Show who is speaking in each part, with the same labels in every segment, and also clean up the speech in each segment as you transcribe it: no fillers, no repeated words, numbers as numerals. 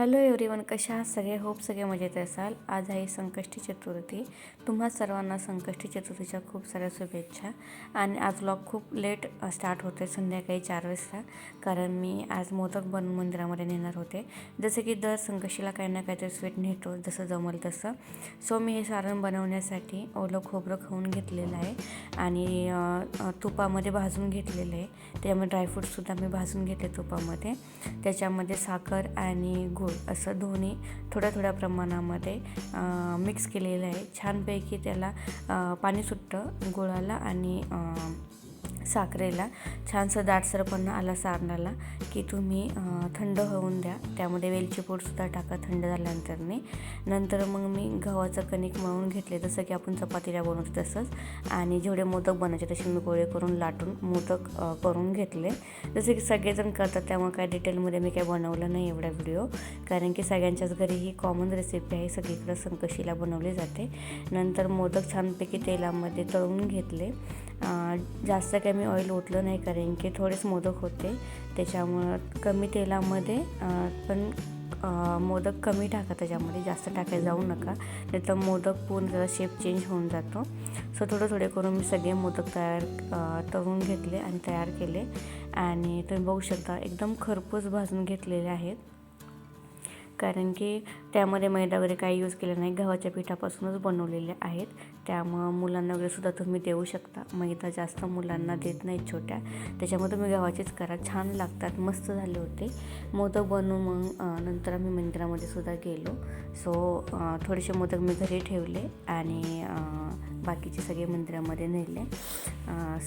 Speaker 1: Hello everyone, कशा आहात सगळे? होप सगळे मजेत असाल. आज आहे संकष्टी चतुर्थी. तुम्हा सर्वांना संकष्टी चतुर्थीच्या खूप साऱ्या शुभेच्छा. आणि आज व्लॉग खूप लेट स्टार्ट होते, संध्याकाळी 4 वाजता, कारण मी आज मोदक बनवून मंदिरामध्ये नेणार होते. जसं की दर संकष्टीला काही ना काहीतरी स्वीट नेतो, जसं जमल तसं. सो मी हे सारण बनवण्यासाठी ओलं खोबरं खाऊन घेतलेलं आहे आणि तुपामध्ये भाजून घेतलेलं आहे. त्यामुळे ड्रायफ्रूटसुद्धा मी भाजून घेतले तुपामध्ये. त्याच्यामध्ये साखर आणि गूळ असं दोन्ही थोड्या थोड्या प्रमाणामध्ये मिक्स केलेलं आहे. छानपैकी त्याला पाणी सुटतं गुळाला आणि साखरेला. छानसं दाटसरपणा आला सारणाला की तुम्ही थंड होऊन द्या. त्यामध्ये वेलची पूडसुद्धा टाका थंड झाल्यानंतरने. नंतर मग मी गव्हाचं कणिक मळून घेतले, जसं की आपण चपातीला बनवतो तसंच. आणि जेवढे मोदक बनायचे तसे मी गोळे करून लाटून मोदक करून घेतले, जसे की सगळेजण करतात. त्यामुळे काय डिटेलमध्ये मी काही बनवलं नाही एवढा व्हिडिओ, कारण की सगळ्यांच्याच घरी ही कॉमन रेसिपी आहे, सगळीकडं संकष्टीला बनवली जाते. नंतर मोदक छानपैकी तेलामध्ये तळून घेतले. जास्त काही मी ऑइल ओतलं नाही, कारण की थोडेच मोदक होते, त्याच्यामुळं कमी तेलामध्ये पण मोदक कमी टाका, त्याच्यामध्ये जास्त टाकायला जाऊ नका, नाही तर मोदक पूर्ण त्याचा शेप चेंज होऊन जातो. सो थोडं थोडे करून मी सगळे मोदक तळून घेतले आणि तयार केले. आणि तुम्ही बघू शकता एकदम खरपूस भाजून घेतलेले आहेत, कारण की त्यामध्ये मैदा वगैरे काही यूज केलं नाही, गव्हाच्या पिठापासूनच बनवलेले आहेत. त्यामुळं मुलांना वगैरे सुद्धा तुम्ही देऊ शकता. मैदा जास्त मुलांना देत नाही छोट्या, त्याच्यामुळे तुम्ही गव्हाचेच करा, छान लागतात, मस्त झाले होते मोदक बनवून. मग नंतर आम्ही मंदिरामध्ये सुद्धा गेलो. सो थोडेसे मोदक मी घरी ठेवले आणि बाकीचे सगळे मंदिरामध्ये नेले.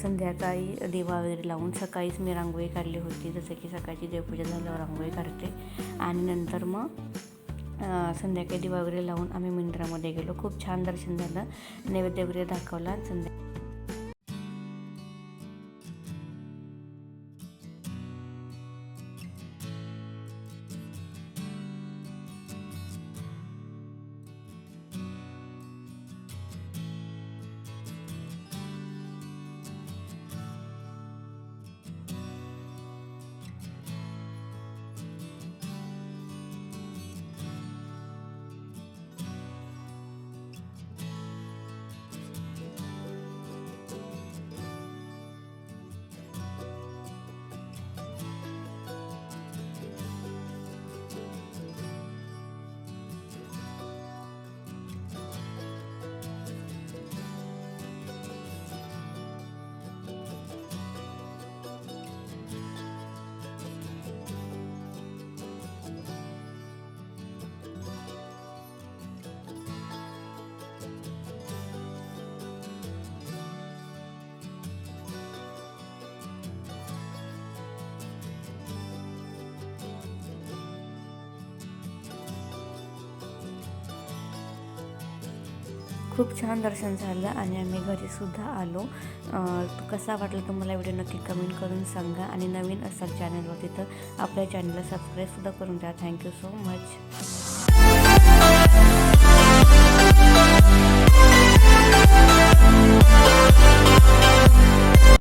Speaker 1: संध्याकाळी दिवा वगैरे लावून सकाळीच मी रांगोळी काढली होती, जसं की सकाळची देवपूजा झाल्यावर रांगोळी काढते. आणि नंतर मग संध्याकाळी दिवा वगैरे लावून आम्ही मंदिरामध्ये गेलो. खूप छान दर्शन झालं, नैवेद्य वगैरे दाखवला. खूप छान दर्शन झालं आणि आम्ही घरीसुद्धा आलो. कसा वाटला तुम्हाला व्हिडिओ नक्की कमेंट करून सांगा. आणि नवीन असाल चॅनलवरती तर आपल्या चॅनलला सबस्क्राईबसुद्धा करून द्या. Thank you so much.